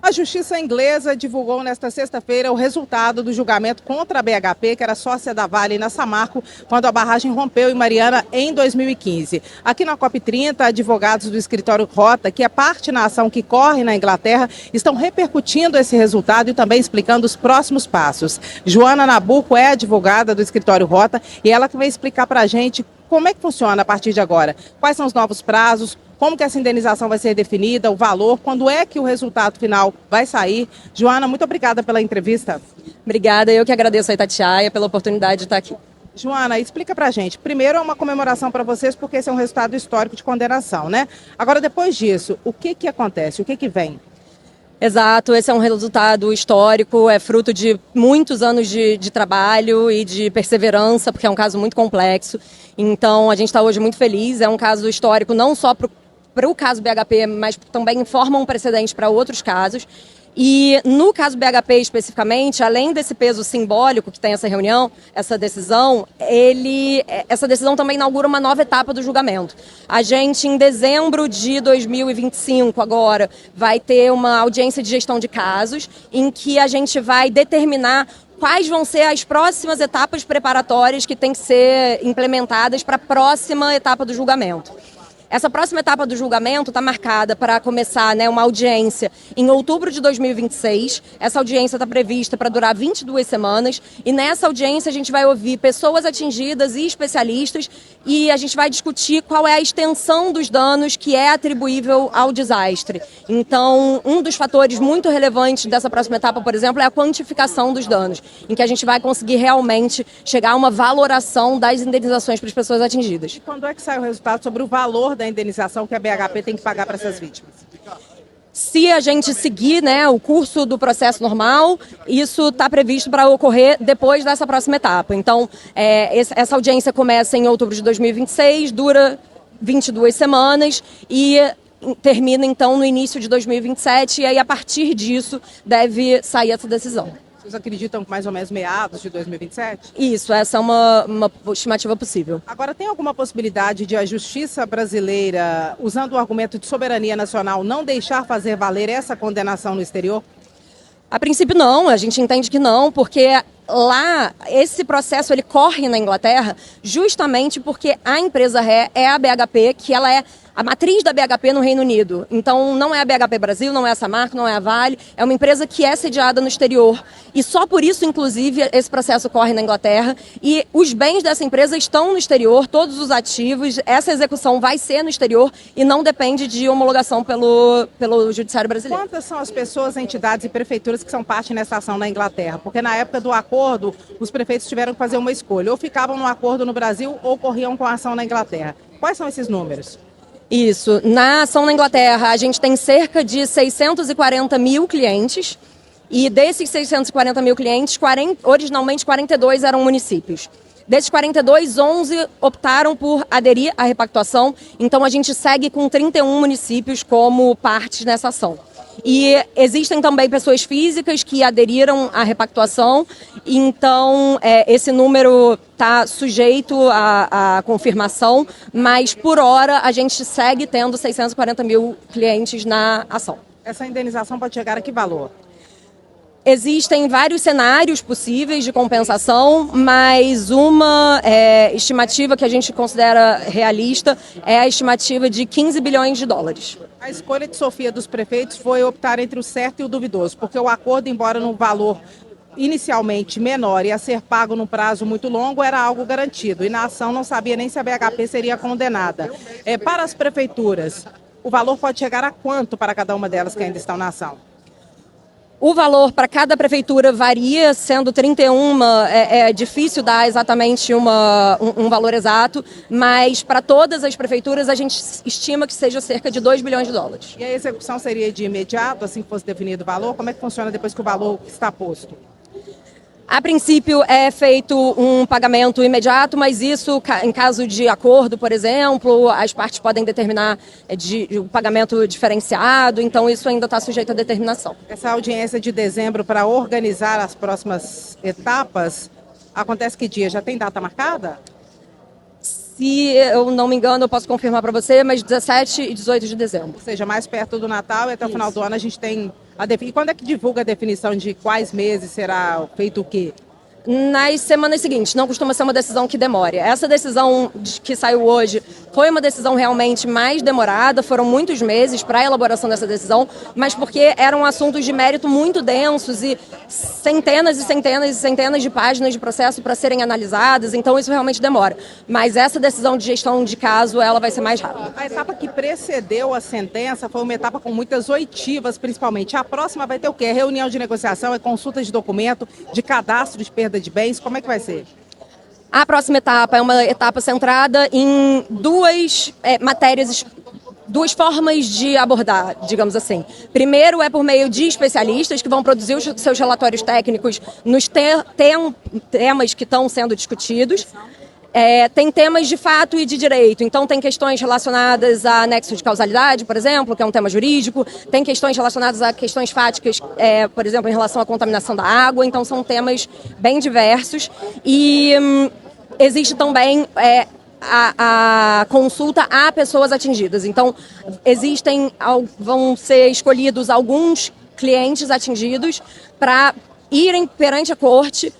A Justiça Inglesa divulgou nesta sexta-feira o resultado do julgamento contra a BHP, que era sócia da Vale na Samarco, quando a barragem rompeu em Mariana em 2015. Aqui na COP30, advogados do escritório Rota, que é parte na ação que corre na Inglaterra, estão repercutindo esse resultado e também explicando os próximos passos. Joana Nabuco é advogada do escritório Rota e ela que vai explicar para a gente como é que funciona a partir de agora. Quais são os novos prazos? Como que essa indenização vai ser definida, o valor, quando é que o resultado final vai sair? Joana, muito obrigada pela entrevista. Obrigada, eu que agradeço a Itatiaia pela oportunidade de estar aqui. Joana, explica pra gente. Primeiro é uma comemoração para vocês, porque esse é um resultado histórico de condenação, né? Agora, depois disso, o que acontece? O que vem? Exato, esse é um resultado histórico, é fruto de muitos anos de trabalho e de perseverança, porque é um caso muito complexo. Então, a gente está hoje muito feliz, é um caso histórico não só para o caso BHP, mas também forma um precedente para outros casos. E no caso BHP especificamente, além desse peso simbólico que tem essa reunião, essa decisão também inaugura uma nova etapa do julgamento. A gente, em dezembro de 2025, agora, vai ter uma audiência de gestão de casos, em que a gente vai determinar quais vão ser as próximas etapas preparatórias que têm que ser implementadas para a próxima etapa do julgamento. Essa próxima etapa do julgamento está marcada para começar, uma audiência em outubro de 2026. Essa audiência está prevista para durar 22 semanas. E nessa audiência a gente vai ouvir pessoas atingidas e especialistas e a gente vai discutir qual é a extensão dos danos que é atribuível ao desastre. Então, um dos fatores muito relevantes dessa próxima etapa, por exemplo, é a quantificação dos danos, em que a gente vai conseguir realmente chegar a uma valoração das indenizações para as pessoas atingidas. Quando é que sai o resultado sobre o valor da indenização que a BHP tem que pagar para essas vítimas? Se a gente seguir o curso do processo normal, isso está previsto para ocorrer depois dessa próxima etapa. Então, essa audiência começa em outubro de 2026, dura 22 semanas e termina, então, no início de 2027. E aí, a partir disso, deve sair essa decisão. Vocês acreditam que mais ou menos meados de 2027? Isso, essa é uma estimativa possível. Agora, tem alguma possibilidade de a justiça brasileira, usando o argumento de soberania nacional, não deixar fazer valer essa condenação no exterior? A princípio não, a gente entende que não, porque lá esse processo ele corre na Inglaterra justamente porque a empresa ré é a BHP, que ela é a matriz da BHP no Reino Unido. Então não é a BHP Brasil, não é a Samarco, não é a Vale, é uma empresa que é sediada no exterior. E só por isso, inclusive, esse processo corre na Inglaterra e os bens dessa empresa estão no exterior, todos os ativos, essa execução vai ser no exterior e não depende de homologação pelo Judiciário Brasileiro. Quantas são as pessoas, entidades e prefeituras que são parte nessa ação na Inglaterra? Porque na época do acordo, os prefeitos tiveram que fazer uma escolha, ou ficavam no acordo no Brasil ou corriam com a ação na Inglaterra. Quais são esses números? Isso. Na ação na Inglaterra, a gente tem cerca de 640 mil clientes e desses 640 mil clientes, originalmente 42 eram municípios. Desses 42, 11 optaram por aderir à repactuação, então a gente segue com 31 municípios como partes nessa ação. E existem também pessoas físicas que aderiram à repactuação, então esse número está sujeito à confirmação, mas por hora a gente segue tendo 640 mil clientes na ação. Essa indenização pode chegar a que valor? Existem vários cenários possíveis de compensação, mas uma estimativa que a gente considera realista é a estimativa de 15 bilhões de dólares. A escolha de Sofia dos prefeitos foi optar entre o certo e o duvidoso, porque o acordo, embora num valor inicialmente menor e a ser pago num prazo muito longo, era algo garantido. E na ação não sabia nem se a BHP seria condenada. Para as prefeituras, o valor pode chegar a quanto para cada uma delas que ainda estão na ação? O valor para cada prefeitura varia, sendo 31, é difícil dar exatamente um valor exato, mas para todas as prefeituras a gente estima que seja cerca de 2 bilhões de dólares. E a execução seria de imediato, assim que fosse definido o valor? Como é que funciona depois que o valor está posto? A princípio é feito um pagamento imediato, mas isso, em caso de acordo, por exemplo, as partes podem determinar o pagamento diferenciado, então isso ainda está sujeito à determinação. Essa audiência de dezembro para organizar as próximas etapas, acontece que dia? Já tem data marcada? Se eu não me engano, eu posso confirmar para você, mas 17 e 18 de dezembro. Ou seja, mais perto do Natal e até o final do ano a gente tem E quando é que divulga a definição de quais meses será feito o quê? Nas semanas seguintes, não costuma ser uma decisão que demore. Essa decisão que saiu hoje foi uma decisão realmente mais demorada, foram muitos meses para a elaboração dessa decisão, mas porque eram assuntos de mérito muito densos e centenas e centenas e centenas de páginas de processo para serem analisadas, então isso realmente demora. Mas essa decisão de gestão de caso, ela vai ser mais rápida. A etapa que precedeu a sentença foi uma etapa com muitas oitivas, principalmente. A próxima vai ter o quê? Reunião de negociação, consulta de documento, de cadastro de perda de bens, como é que vai ser? A próxima etapa é uma etapa centrada em duas matérias, duas formas de abordar, digamos assim. Primeiro é por meio de especialistas que vão produzir os seus relatórios técnicos nos temas que estão sendo discutidos. Tem temas de fato e de direito, então tem questões relacionadas a nexo de causalidade, por exemplo, que é um tema jurídico, tem questões relacionadas a questões fáticas, por exemplo, em relação à contaminação da água, então são temas bem diversos. E existe também a consulta a pessoas atingidas, então vão ser escolhidos alguns clientes atingidos para irem perante a corte,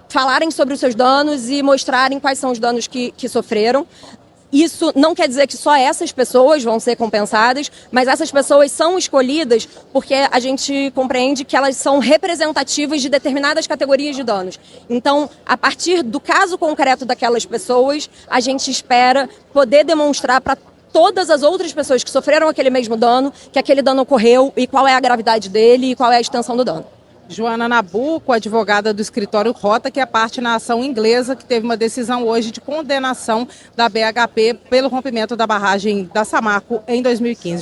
falarem sobre os seus danos e mostrarem quais são os danos que sofreram. Isso não quer dizer que só essas pessoas vão ser compensadas, mas essas pessoas são escolhidas porque a gente compreende que elas são representativas de determinadas categorias de danos. Então, a partir do caso concreto daquelas pessoas, a gente espera poder demonstrar para todas as outras pessoas que sofreram aquele mesmo dano, que aquele dano ocorreu e qual é a gravidade dele e qual é a extensão do dano. Joana Nabuco, advogada do escritório Rota, que é parte na ação inglesa, que teve uma decisão hoje de condenação da BHP pelo rompimento da barragem da Samarco em 2015.